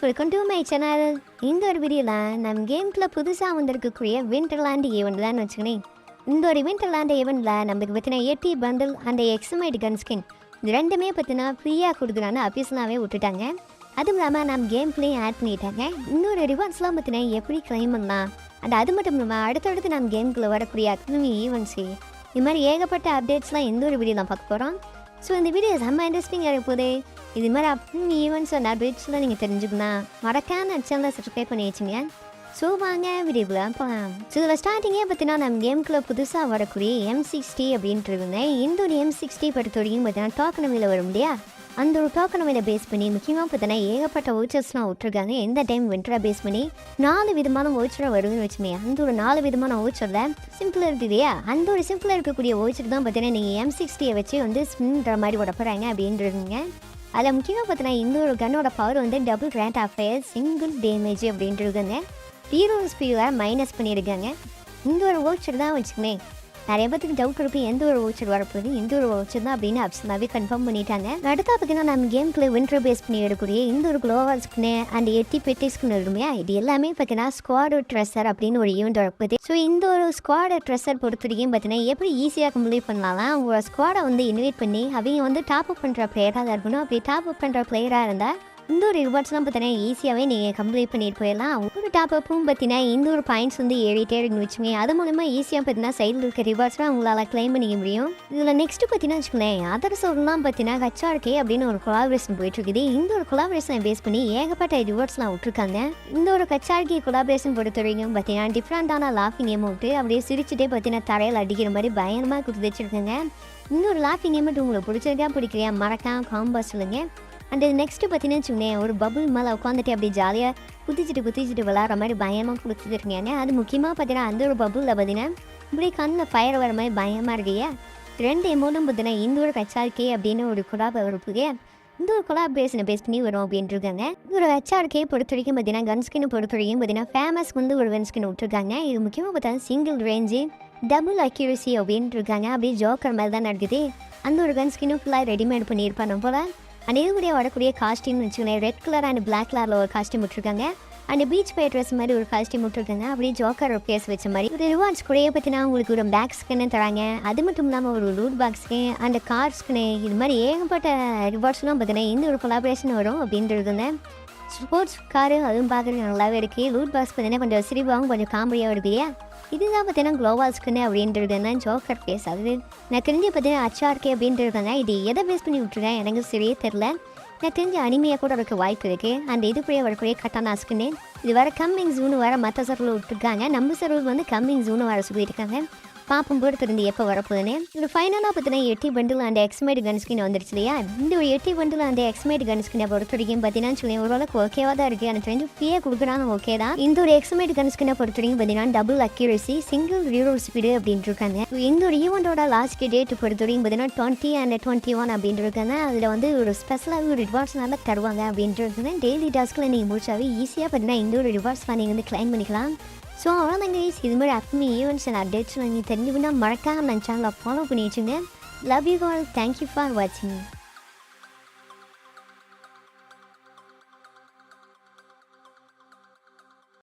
Welcome to my channel. இந்த ஒரு வீடியோவில் நம்ம கேம்குள்ளே புதுசாக வந்திருக்கக்கூடிய விண்டர்லாண்ட் ஈவெண்ட் தான் வச்சுக்கணேன். இந்த ஒரு விண்டர்லாண்ட் ஈவெண்ட்டில் நம்மளுக்கு பார்த்தினா 80 பண்டில் அந்த எக்ஸமைட் கன் ஸ்கின் இது ரெண்டுமே பார்த்தினா ஃப்ரீயாக கொடுக்குறான்னு அஃபீஷியலாகவே விட்டுட்டாங்க. அதுவும் இல்லாமல் நம்ம கேம் பிளேயும் ஆட் பண்ணிட்டாங்க. இன்னொரு ரிவார்ட்ஸ்லாம் பார்த்தினா எப்படி கிளைம் பண்ணலாம் அண்ட் அது மட்டும் இல்லாமல் அடுத்தடுத்து நம்ம கேமுக்குள்ளே வரக்கூடிய அக்னி ஈவெண்ட்ஸு இது மாதிரி ஏகப்பட்ட அப்டேட்ஸ்லாம் எந்த ஒரு வீடியோ தான் பார்க்க போகிறோம். ஸோ இந்த வீடியோ செம்ம இன்ட்ரெஸ்டிங்காக இருக்க போதே. இது மாதிரி அப்கமிங் ஈவெண்ட்ஸ் அண்ட் அப்டேட்ஸ்லாம் நீங்கள் தெரிஞ்சுக்கணும் மறக்காம சேனலை சப்ஸ்கிரைப் பண்ணி வச்சுங்க. ஸோ வாங்க வீடியோக்குள்ள போகலாம். ஸோ இதில் ஸ்டார்டிங்கே பார்த்தீங்கன்னா நம்ம கேமுக்குள்ளே புதுசாக வரக்கூடிய M60 அப்படின்ட்டு இருக்குங்க. இந்த ஒரு M60 பொறுத்த வரைக்கும் பார்த்தீங்கன்னா டோக்கனமில் வரும் இல்லையா, அந்த ஒரு டோக்கனமில் பேஸ் பண்ணி முக்கியமாக பார்த்தீங்கன்னா ஏகப்பட்ட வவுச்சர்ஸ்லாம் விட்டுருக்காங்க. எந்த டைம் வின்டராக பேஸ் பண்ணி 4 விதமான வவுச்சராக வருதுன்னு வச்சுமே, அந்த ஒரு 4 விதமான வவுச்சரில் சிம்பிளாக இருக்குது இல்லையா, அந்த ஒரு சிம்பிளாக இருக்கக்கூடிய வவுச்சர் தான் பார்த்தீங்கன்னா நீங்கள் M60 வச்சு வந்து ஸ்பின்ன்ற மாதிரி விட போகிறாங்க அப்படின்றதுங்க. அதில் முக்கியமாக பார்த்தீங்கன்னா இந்த ஒரு கன்னோட பவர் வந்து double rate of fire single damage அப்படின்றதுங்க. ஹீரோ ஸ்பீடை மைனஸ் பண்ணியிருக்காங்க. இந்த ஒரு வவுச்சர் தான் வச்சுக்கோமே. நிறைய பேருக்கு டவுட் இருக்கும் எந்த ஒரு வவுச்சர் வரப்போகுது, எந்த ஒரு வவுச்சர் தான் அப்படின்னு அப்சனாவே கன்ஃபார்ம் பண்ணிட்டாங்க. அடுத்தா பார்த்தீங்கன்னா நம்ம கேமுக்குள்ள வின்டர் பேஸ் பண்ணி எடுக்கக்கூடிய இந்த ஒரு குளோவல் ஸ்கின்னு அண்ட் 80 பெட்டி ஸ்கின் இருக்குமையா, இது எல்லாமே பார்த்தீங்கன்னா ஸ்குவாட் ட்ரெஸ்ஸர் அப்படின்னு ஒரு ஈவெண்ட் வரப்போகுது. ஸோ இந்த ஒரு ஸ்குவாட் ட்ரெஸ்ஸர் பொறுத்த வரைக்கும் பார்த்தீங்கன்னா எப்படி ஈஸியாக கம்ப்ளீட் பண்ணலாம், உங்களோட ஸ்குவாடை வந்து இன்வைட் பண்ணி அவங்க வந்து டாப் அப் பண்ணுற பிளேயராக தான் இருக்கணும். அப்படி டாப் அப் பண்ணுற பிளேயராக இருந்தால் இந்த ஒரு ரிவார்ட்ஸ்லாம் பார்த்தீங்கன்னா ஈஸியாகவே நீங்கள் கம்ப்ளீட் பண்ணிட்டு போயிடலாம். ஒரு டாப் அப்பும் பார்த்தீங்கன்னா இந்த ஒரு பாயிண்ட்ஸ் வந்து ஏறிட்டே இருக்குன்னு வச்சுங்க. அது மூலமாக ஈஸியாக பார்த்தீங்கன்னா சைடில் இருக்க ரிவார்ட்ஸ்லாம் உங்களால் கிளைம் பண்ணிக்க முடியும். இதில் நெக்ஸ்ட்டு பார்த்தீங்கன்னா வச்சுக்கோங்களேன், அதர் சோர்லாம் பார்த்தீங்கன்னா HRK அப்படின்னு ஒரு கொலாபரேஷன் போயிட்டுருக்குது. இந்த ஒரு கொலாபரேஷனை பேஸ் பண்ணி ஏகப்பட்ட ரிவார்ட்ஸ்லாம் விட்டுருக்காங்க. இந்த ஒரு HRK கொலாபரேஷன் பொறுத்த வரைக்கும் பார்த்தீங்கன்னா டிஃப்ரெண்ட்டான லாஃபிங் எமௌண்ட்டு அப்படியே சிரிச்சுட்டே பார்த்தீங்கன்னா தரையில் அடிக்கிற மாதிரி பயங்கரமாக கொடுத்து வச்சுருக்காங்க. இந்த ஒரு லாஃபிங் எமௌண்ட் உங்களுக்கு பிடிச்சிருக்கா பிடிக்கலையா மறக்காம காம்பா சொல்லுங்கள். அண்ட் நெக்ஸ்ட்டு பார்த்தீங்கன்னா வச்சுக்கோங்களேன், ஒரு பபுள் மேலே உட்காந்துட்டு அப்படி ஜாலியாக குதிச்சுட்டு விளாட்ற மாதிரி பயமாக கொடுத்துருக்கீங்க. அது முக்கியமாக பார்த்தீங்கன்னா அந்த ஒரு பபுளில் பார்த்தீங்கன்னா இப்படி கண்ணில் ஃபயர் வர மாதிரி பயமாக இருக்கையா. 2 எமௌண்ட்டும் பார்த்தீங்கன்னா இந்த ஒரு HRK அப்படின்னு ஒரு கொலாப் வரப்புகையா, இந்த ஒரு கொலாபரேஷனை பேஸ் பண்ணி வரும் அப்படின்ட்டு இருக்காங்க. இந்த ஒரு HRK பொறுத்த வரைக்கும் பார்த்தீங்கன்னா கன் ஸ்கின் பொறுத்த வரைக்கும் பார்த்தீங்கன்னா ஃபேமஸ் வந்து ஒரு கன் ஸ்கின் விட்டுருக்காங்க. இது முக்கியமாக பார்த்தா சிங்கிள் ரேஞ்சு டபுள் அக்யூரசி அப்படின்ட்டு இருக்காங்க. அப்படியே ஜோக்கர் மாதிரி தான் நடக்குது. அந்த ஒரு கன் ஸ்கின்னும் ஃபுல்லாக ரெடிமேட் பண்ணியிருப்பாங்க போல். அண்ட் இதுக்கூடிய வரக்கூடிய காஸ்டியூம்னு வச்சுக்கோங்களேன், ரெட் கலர் அண்ட் பிளாக் கலரில் ஒரு காஸ்டியூம் விட்டுருக்காங்க. அண்ட் பீச் பே ட்ரெஸ் மாதிரி ஒரு காஸ்டியூம் விட்டுருக்காங்க. அப்படியே ஜோக்கர் ஒரு பேஸ் வச்ச மாதிரி ஒரு ரிவார்ட்ஸ் கூடயே பற்றினா உங்களுக்கு ஒரு பேக் ஸ்கின்னு தராங்க. அது மட்டும் இல்லாமல் ஒரு லூட் பாக்ஸ்க்கு அண்ட் கார் ஸ்கின்னு இது மாதிரி ஏகப்பட்ட ரிவார்ட்ஸ்லாம் பார்த்தீங்கன்னா இந்த ஒரு கொலாபரேஷன் வரும் அப்படின்றதுங்க. ஸ்போர்ட்ஸ் காரு அதுவும் பார்க்குறது நல்லாவே இருக்குது. லூட் பாக்ஸ் பார்த்தீங்கன்னா கொஞ்சம் சிரிப்பாகவும் கொஞ்சம் காமெடியாக இருக்கு இல்லையா. இதுதான் பார்த்தீங்கன்னா குளோவால் ஸ்கின்னு அப்படின்றது தான் ஜோக்கர் பேஸ். அது நான் தெரிஞ்சு பார்த்தீங்கன்னா HRK அப்படின்ட்டு இது எதை பேஸ் பண்ணி விட்டுருக்கேன் எனக்கு சரியே தெரில. நான் தெரிஞ்ச அனிமையாக கூட இருக்க வாய்ப்பு இருக்குது. அந்த இதுக்குள்ளே வரக்கூடிய கட்டானா ஸ்கின்னு இது வர கம்மிங் ஜூனு வர மற்ற சர்வில் விட்டுருக்காங்க. நம்ம சர்வில் வந்து கம்மிங் ஜூனு வர சொல்லியிருக்காங்க. பாப்பம் போட்டு தெரிஞ்சு எப்போ வரப்போகுதுன்னு. ஒரு ஃபைனலாக பார்த்தீங்கன்னா 80 பண்டில் அந்த எக்ஸ்மேட் கன் ஸ்கின் வந்துருச்சு இல்லையா. இந்த ஒரு 80 பண்டில் அந்த எக்ஸ்மேட் கன் ஸ்கின்னை பொறுத்த வரைக்கும் பார்த்தீங்கன்னா சொல்லி ஓரளவுக்கு ஓகேவாக தான் இருக்குது. அந்த ட்ரெண்ட் ஃப்ரீயாக கொடுக்குறாங்க, ஓகே தான். இந்த ஒரு எக்ஸ்மேட் கன் ஸ்கின்னை பொறுத்த வரைக்கும் பார்த்தீங்கன்னா double accuracy single reroll speed அப்படின்ட்டு இருக்காங்க. இந்த ஒரு ஈவெண்ட்டோட லாஸ்ட் டேட் பொறுத்த வரைக்கும் பார்த்தீங்கன்னா 20 and 21 அப்படின்ட்டு இருக்காங்க. அதில் வந்து ஒரு ஸ்பெஷலாக ஒரு ரிவார்ட்ஸ் நல்லா தருவாங்க அப்படின்ட்டு இருக்காங்க. டெய்லி டாஸ்கில் நீங்கள் முடிச்சாவே ஈஸியாக பார்த்தீங்கன்னா இந்த ஒரு ரிவார்ட்ஸ்லாம் நீங்கள் வந்து கிளைம் பண்ணிக்கலாம். ஸோ அவ்வளோதாங்க கைஸ், இது மாதிரி அப்கமிங் ஈவெண்ட்ஸ் அண்ட் அப்டேட்ஸ் நீங்கள் தெரிஞ்சுக்கணும்னா மறக்காம நம்ம சேனலை ஃபாலோ பண்ணி வச்சுங்க. Love you all, thank you for வாட்சிங்.